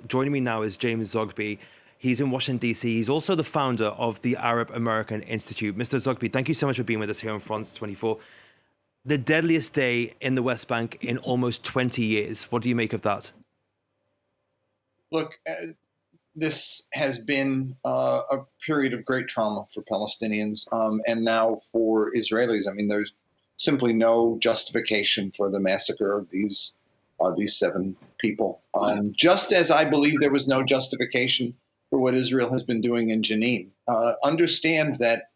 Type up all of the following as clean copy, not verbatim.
Joining me now is James Zogby. He's in Washington, D.C. He's also the founder of the Arab American Institute. Mr. Zogby, thank you so much for being with us here on France 24. The deadliest day in the West Bank in almost 20 years. What do you make of that? Look, this has been a period of great trauma for Palestinians and now for Israelis. I mean, there's simply no justification for the massacre of these 7 people. Just as I believe there was no justification for what Israel has been doing in Jenin. Understand that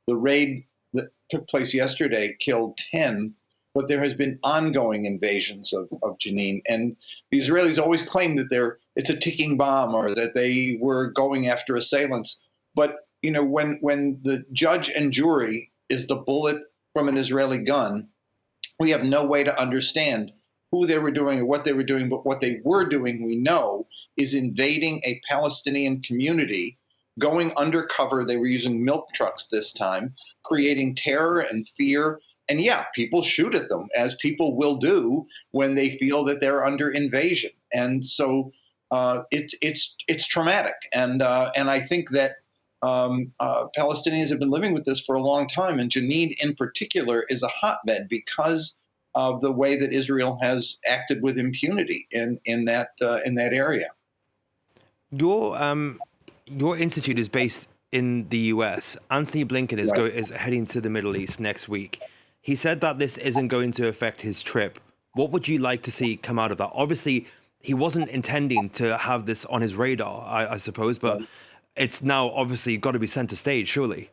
the raid that took place yesterday killed 10, but there has been ongoing invasions of Jenin. And the Israelis always claim that it's a ticking bomb or that they were going after assailants. But, you know, when the judge and jury is the bullet from an Israeli gun, we have no way to understand who they were doing or what they were doing. But what they were doing, we know, is invading a Palestinian community, going undercover. They were using milk trucks this time, creating terror and fear. And yeah, people shoot at them, as people will do when they feel that they're under invasion. And so it's traumatic. And I think that Palestinians have been living with this for a long time. And Jenin in particular is a hotbed because of the way that Israel has acted with impunity in that area. Your institute is based in the U.S. Anthony Blinken is heading to the Middle East next week. He said that this isn't going to affect his trip. What would you like to see come out of that? Obviously, he wasn't intending to have this on his radar, I suppose, but it's now obviously got to be center stage, surely.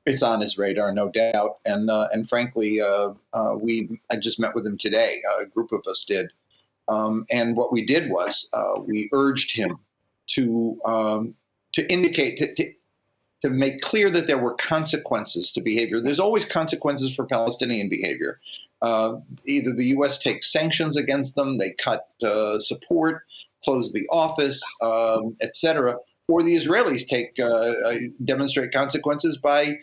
It's on his radar, no doubt. And frankly, I just met with him today. A group of us did. And what we did was we urged him to indicate, to make clear that there were consequences to behavior. There's always consequences for Palestinian behavior. Either the U.S. takes sanctions against them, they cut support, close the office, etc., or the Israelis demonstrate consequences by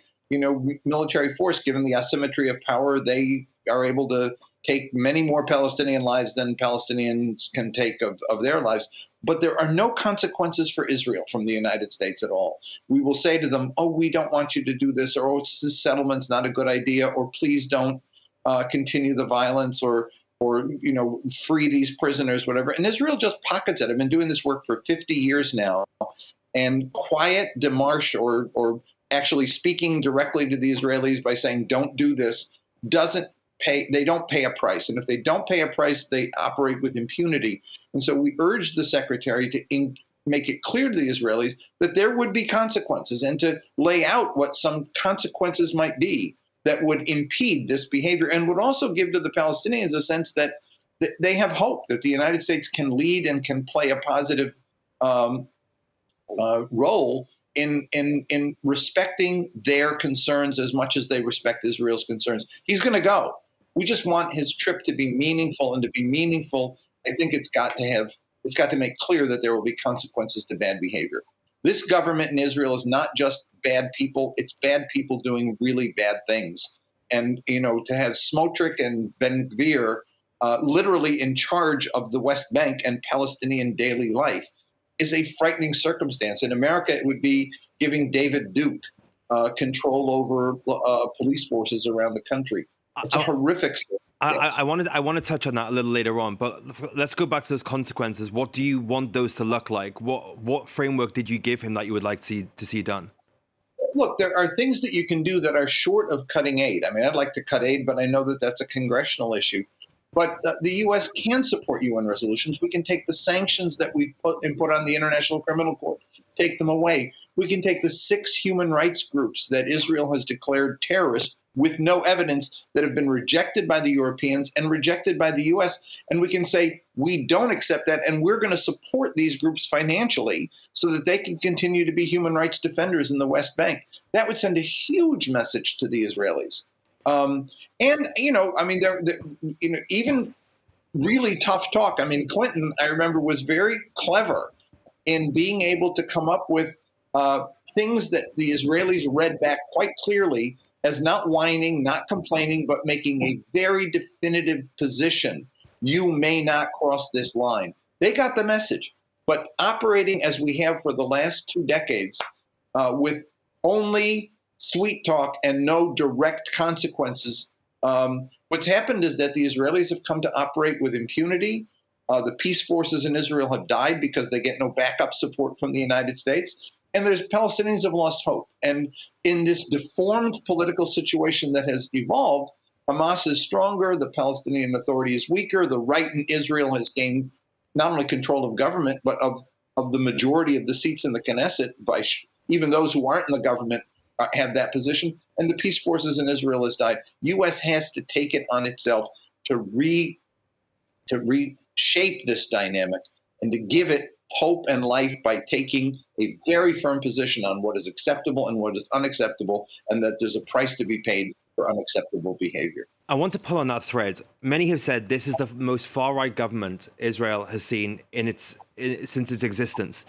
military force. Given the asymmetry of power, they are able to take many more Palestinian lives than Palestinians can take of their lives. But there are no consequences for Israel from the United States at all. We will say to them, oh, we don't want you to do this, or oh, this settlement's not a good idea, or please don't continue the violence, or free these prisoners, whatever. And Israel just pockets it. I've been doing this work for 50 years now. And quiet démarche or actually speaking directly to the Israelis by saying, don't do this, they don't pay a price. And if they don't pay a price, they operate with impunity. And so we urged the secretary to make it clear to the Israelis that there would be consequences and to lay out what some consequences might be that would impede this behavior and would also give to the Palestinians a sense that they have hope, that the United States can lead and can play a positive role in respecting their concerns as much as they respect Israel's concerns. He's going to go. We just want his trip to be meaningful, and to be meaningful, I think it's got to make clear that there will be consequences to bad behavior. This government in Israel is not just bad people; it's bad people doing really bad things. And to have Smotrich and Ben Gvir literally in charge of the West Bank and Palestinian daily life is a frightening circumstance. In America, it would be giving David Duke control over police forces around the country. It's a horrific situation. I want to touch on that a little later on, but let's go back to those consequences. What do you want those to look like? What framework did you give him that you would like to see done? Look, there are things that you can do that are short of cutting aid. I mean, I'd like to cut aid, but I know that that's a congressional issue. But the U.S. can support UN resolutions. We can take the sanctions that we put on the International Criminal Court, take them away. We can take the 6 human rights groups that Israel has declared terrorist with no evidence that have been rejected by the Europeans and rejected by the U.S. And we can say, we don't accept that, and we're going to support these groups financially so that they can continue to be human rights defenders in the West Bank. That would send a huge message to the Israelis. Even really tough talk. I mean, Clinton, I remember, was very clever in being able to come up with things that the Israelis read back quite clearly as not whining, not complaining, but making a very definitive position. You may not cross this line. They got the message. But operating as we have for the last 2 decades, with only sweet talk and no direct consequences, what's happened is that the Israelis have come to operate with impunity. The peace forces in Israel have died because they get no backup support from the United States. And there's Palestinians have lost hope. And in this deformed political situation that has evolved, Hamas is stronger, the Palestinian Authority is weaker, the right in Israel has gained not only control of government, but of the majority of the seats in the Knesset, by even those who aren't in the government have that position, and the peace forces in Israel has died. U.S. has to take it on itself to reshape this dynamic and to give it hope and life by taking a very firm position on what is acceptable and what is unacceptable, and that there's a price to be paid for unacceptable behavior. I want to pull on that thread. Many have said this is the most far-right government Israel has seen since its existence.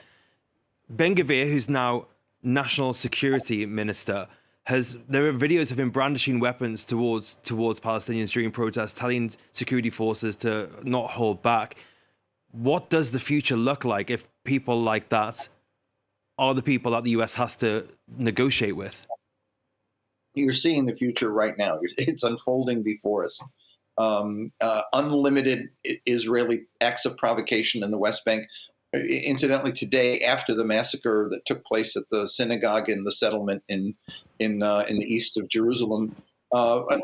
Ben-Gvir, who's now national security minister, there are videos of him brandishing weapons towards Palestinians during protests, telling security forces to not hold back. What does the future look like if people like that are the people that the US has to negotiate with? You're seeing the future right now. It's unfolding before us. Unlimited Israeli acts of provocation in the West Bank. Incidentally, today, after the massacre that took place at the synagogue in the settlement in the east of Jerusalem,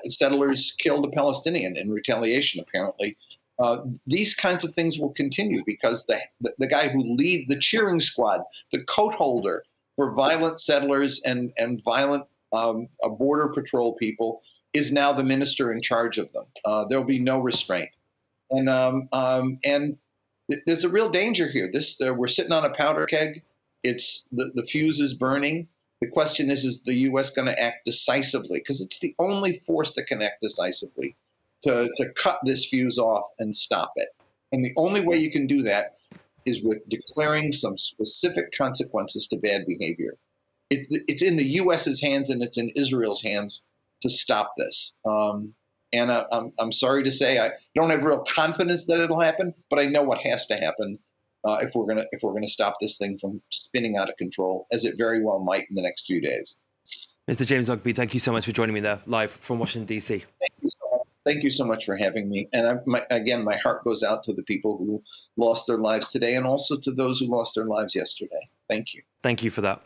settlers killed a Palestinian in retaliation, apparently. These kinds of things will continue because the guy who leads the cheering squad, the coat holder for violent settlers and violent border patrol people, is now the minister in charge of them. There'll be no restraint, and there's a real danger here. We're sitting on a powder keg. It's the fuse is burning. The question is the U.S. going to act decisively? Because it's the only force that can act decisively to cut this fuse off and stop it. And the only way you can do that is with declaring some specific consequences to bad behavior. It's in the U.S.'s hands and it's in Israel's hands to stop this. And I'm sorry to say I don't have real confidence that it'll happen, but I know what has to happen if we're gonna stop this thing from spinning out of control, as it very well might in the next few days. Mr. James Zogby, thank you so much for joining me there live from Washington, D.C. Thank you so much for having me. And again, my heart goes out to the people who lost their lives today and also to those who lost their lives yesterday. Thank you. Thank you for that.